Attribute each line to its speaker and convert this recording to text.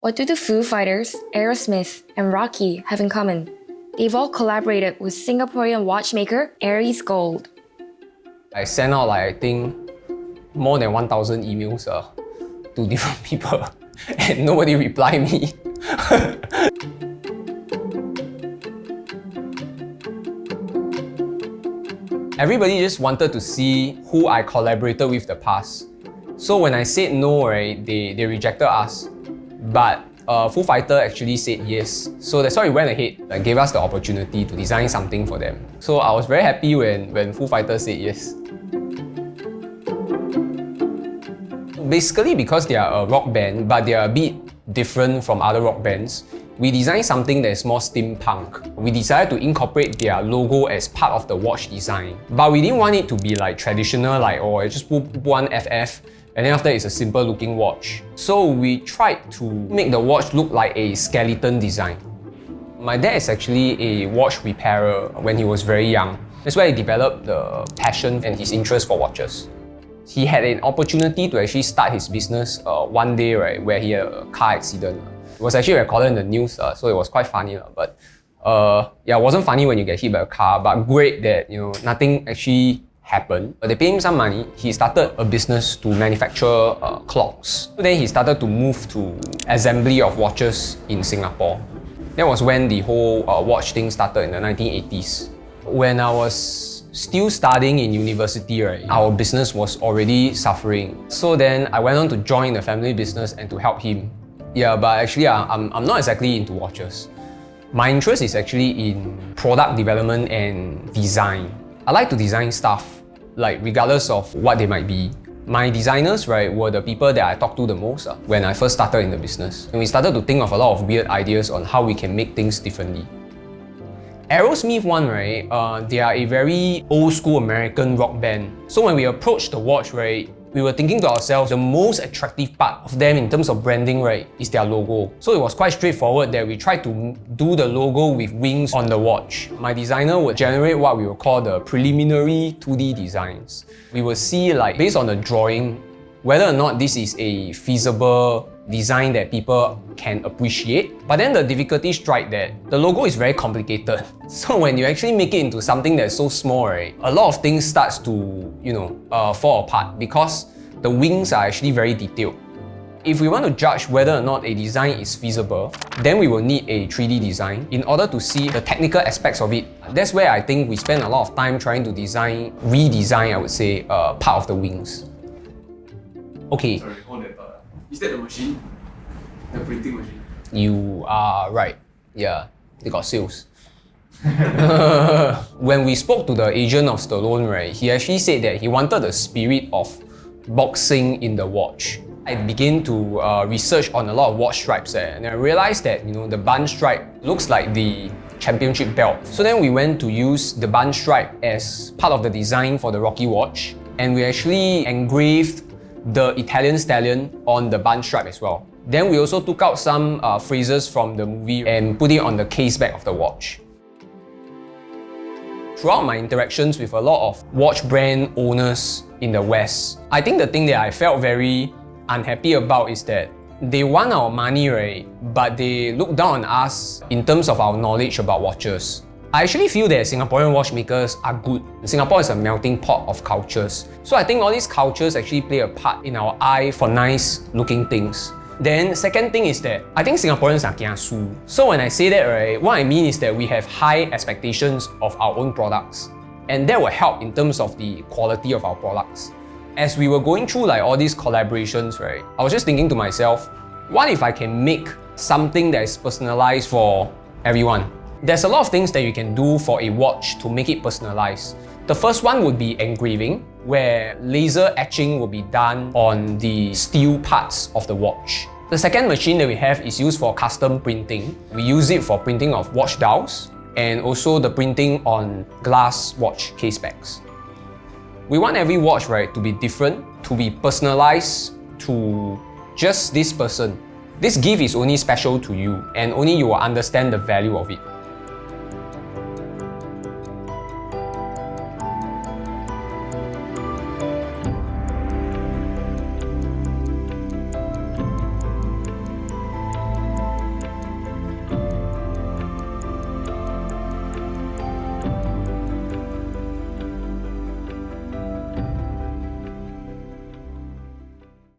Speaker 1: What do the Foo Fighters, Aerosmith, and Rocky have in common? They've all collaborated with Singaporean watchmaker Aries Gold.
Speaker 2: I sent out I think more than 1,000 emails to different people and nobody replied me. Everybody just wanted to see who I collaborated with the past. So when I said no, right, they rejected us. But Foo Fighters actually said yes. So that's why we went ahead and gave us the opportunity to design something for them. So I was very happy when Foo Fighters said yes. Basically because they are a rock band, but they are a bit different from other rock bands, we designed something that is more steampunk. We decided to incorporate their logo as part of the watch design. But we didn't want it to be like traditional, like oh, I just put one FF and then after it's a simple looking watch. So we tried to make the watch look like a skeleton design. My dad is actually a watch repairer when he was very young. That's why he developed the passion and his interest for watches. He had an opportunity to actually start his business one day, right, where he had a car accident. It was actually recorded in the news, so it was quite funny. But yeah, it wasn't funny when you get hit by a car, but great that nothing actually happened. But they paid him some money. He started a business to manufacture clocks. So then he started to move to assembly of watches in Singapore. That was when the whole watch thing started in the 1980s. When I was still studying in university, right, our business was already suffering. So then I went on to join the family business and to help him. Yeah, but actually I'm not exactly into watches. My interest is actually in product development and design. I like to design stuff, like regardless of what they might be. My designers, right, were the people that I talked to the most when I first started in the business. And we started to think of a lot of weird ideas on how we can make things differently. Aerosmith one, right, they are a very old school American rock band. So when we approached the watch, right, we were thinking to ourselves, the most attractive part of them in terms of branding, right, is their logo. So it was quite straightforward that we tried to do the logo with wings on the watch. My designer would generate what we would call the preliminary 2D designs. We will see, like, based on the drawing, whether or not this is a feasible design that people can appreciate. But then the difficulty strikes that the logo is very complicated. So when you actually make it into something that's so small, right, a lot of things starts to, fall apart because the wings are actually very detailed. If we want to judge whether or not a design is feasible, then we will need a 3D design in order to see the technical aspects of it. That's where I think we spend a lot of time trying to redesign, I would say, part of the wings. Okay.
Speaker 3: Sorry, hold that thought. Is that the machine? The printing machine?
Speaker 2: You are right. Yeah, they got sales. When we spoke to the agent of Stallone, right, he actually said that he wanted the spirit of boxing in the watch. I began to research on a lot of watch stripes and I realized that the band stripe looks like the championship belt. So then we went to use the band stripe as part of the design for the Rocky watch, and we actually engraved the Italian stallion on the band stripe as well. Then we also took out some phrases from the movie and put it on the case back of the watch. Throughout my interactions with a lot of watch brand owners in the West, I think the thing that I felt very unhappy about is that they want our money, right, but they look down on us in terms of our knowledge about watches. I actually feel that Singaporean watchmakers are good. Singapore is a melting pot of cultures. So I think all these cultures actually play a part in our eye for nice looking things. Then second thing is that I think Singaporeans are kiasu. So when I say that, right, what I mean is that we have high expectations of our own products. And that will help in terms of the quality of our products. As we were going through all these collaborations, right, I was just thinking to myself, what if I can make something that is personalized for everyone? There's a lot of things that you can do for a watch to make it personalized. The first one would be engraving, where laser etching will be done on the steel parts of the watch. The second machine that we have is used for custom printing. We use it for printing of watch dials and also the printing on glass watch case backs. We want every watch, right, to be different, to be personalized to just this person. This gift is only special to you and only you will understand the value of it.